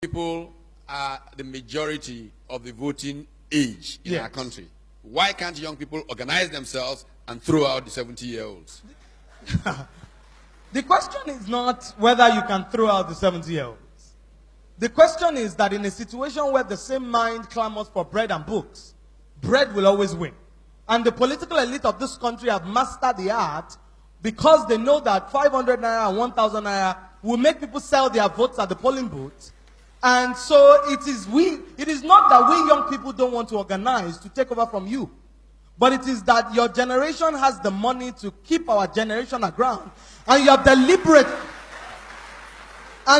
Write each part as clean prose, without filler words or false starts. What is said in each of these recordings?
People are the majority of the voting age in our country. Why can't young people organize themselves and throw out the 70-year-olds? The question is not whether you can throw out the 70-year-olds. The question is that in a situation where the same mind clamors for bread and books, bread will always win. And the political elite of this country have mastered the art because they know that 500 naira and 1,000 naira will make people sell their votes at the polling booth. And so it is not that we young people don't want to organize to take over from you. But it is that your generation has the money to keep our generation aground. And you have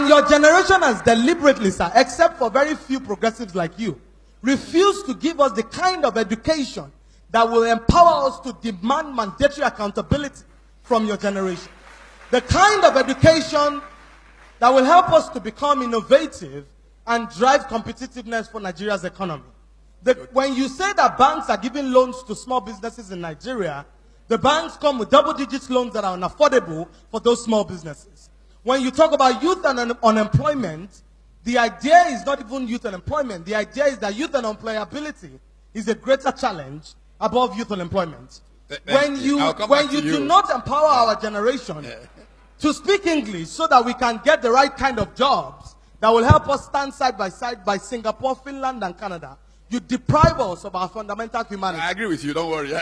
your generation has deliberately, sir, except for very few progressives like you, refused to give us the kind of education that will empower us to demand mandatory accountability from your generation. The kind of education that will help us to become innovative and drive competitiveness for Nigeria's economy. When you say that banks are giving loans to small businesses in Nigeria, the banks come with double-digit loans that are unaffordable for those small businesses. When you talk about youth and unemployment, the idea is not even youth unemployment. The idea is that youth unemployability is a greater challenge above youth unemployment. When you do not empower our generation to speak English so that we can get the right kind of jobs that will help us stand side by Singapore, Finland, and Canada, you deprive us of our fundamental humanity. I agree with you, don't worry.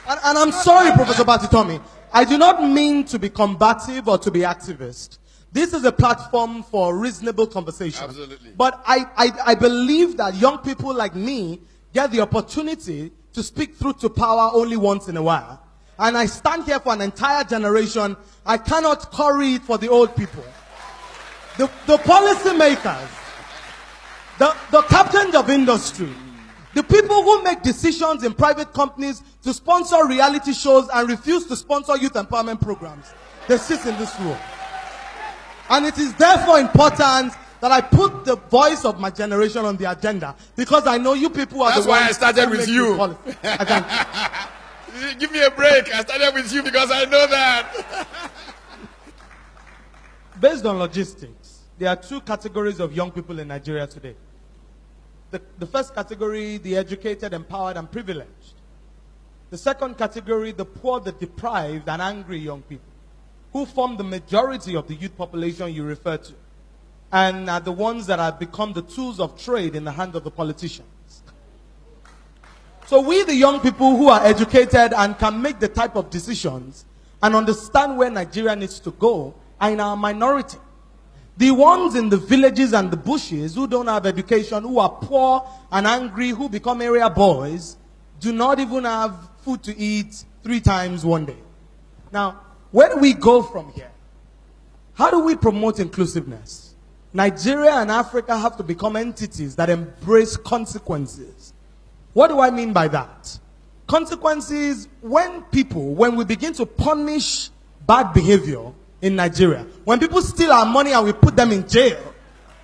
And I'm sorry, Professor Batitomi, I do not mean to be combative or to be activist. This is a platform for reasonable conversation. Absolutely. But I believe that young people like me get the opportunity to speak truth to power only once in a while. And I stand here for an entire generation. I cannot curry it for the old people. The policy makers, the captains of industry, the people who make decisions in private companies to sponsor reality shows and refuse to sponsor youth empowerment programs, they sit in this room. And it is therefore important that I put the voice of my generation on the agenda, because I know you people are That's the ones. That's why I started with you. I thank you. Give me a break. I started with you because I know that. Based on logistics, there are two categories of young people in Nigeria today. The first category, the educated, empowered, and privileged. The second category, the poor, the deprived, and angry young people, who form the majority of the youth population you refer to, and are the ones that have become the tools of trade in the hands of the politicians. So we, the young people who are educated and can make the type of decisions and understand where Nigeria needs to go, are in our minority. The ones in the villages and the bushes who don't have education, who are poor and angry, who become area boys, do not even have food to eat 3 times one day. Now, where do we go from here? How do we promote inclusiveness? Nigeria and Africa have to become entities that embrace consequences. What do I mean by that? Consequences, when we begin to punish bad behavior in Nigeria, when people steal our money and we put them in jail,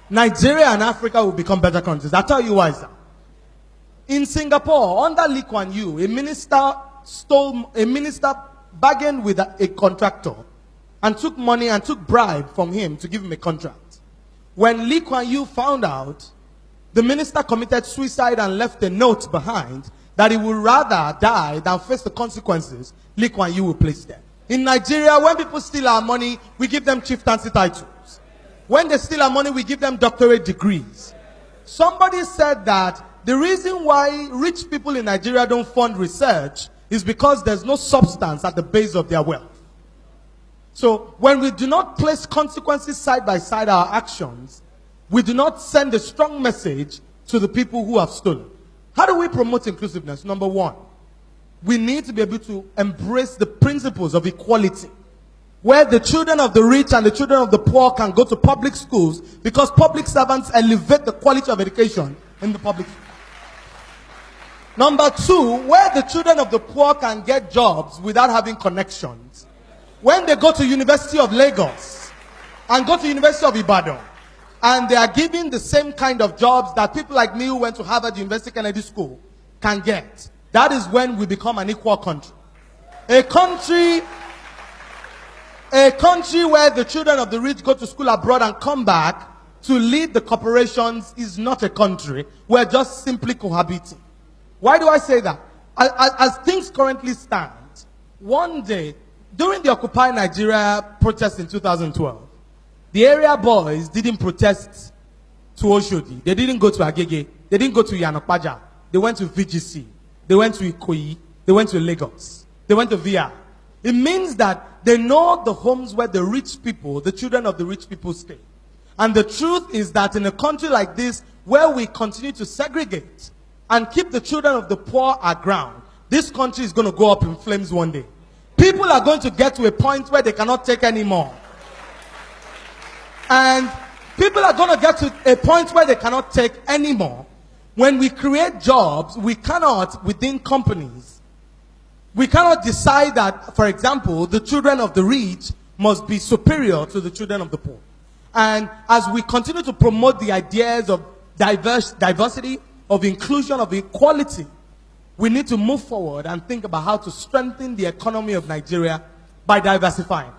Nigeria and Africa will become better countries. I'll tell you why, sir. In Singapore, under Lee Kuan Yew, a minister bargained with a contractor and took money and took bribe from him to give him a contract. When Lee Kuan Yew found out, the minister committed suicide and left a note behind that he would rather die than face the consequences Lee Kuan Yew will place them. In Nigeria, when people steal our money, we give them chieftaincy titles. When they steal our money, we give them doctorate degrees. Somebody said that the reason why rich people in Nigeria don't fund research is because there's no substance at the base of their wealth. So when we do not place consequences side by side our actions, we do not send a strong message to the people who have stolen. How do we promote inclusiveness? Number one, we need to be able to embrace the principles of equality, where the children of the rich and the children of the poor can go to public schools, because public servants elevate the quality of education in the public schools. Number two, where the children of the poor can get jobs without having connections. When they go to University of Lagos and go to University of Ibadan, and they are given the same kind of jobs that people like me who went to Harvard University Kennedy School can get, that is when we become an equal country. A country where the children of the rich go to school abroad and come back to lead the corporations is not a country. We're just simply cohabiting. Why do I say that? As things currently stand, one day, during the Occupy Nigeria protest in 2012, the area boys didn't protest to Oshodi. They didn't go to Agege. They didn't go to Yanokpaja. They went to VGC. They went to Ikoyi. They went to Lagos. They went to VIA. It means that they know the homes where the rich people, the children of the rich people stay. And the truth is that in a country like this, where we continue to segregate and keep the children of the poor aground, this country is going to go up in flames one day. People are going to get to a point where they cannot take anymore. And people are going to get to a point where they cannot take anymore. When we create jobs, we cannot, within companies, we cannot decide that, for example, the children of the rich must be superior to the children of the poor. And as we continue to promote the ideas of diversity, of inclusion, of equality, we need to move forward and think about how to strengthen the economy of Nigeria by diversifying.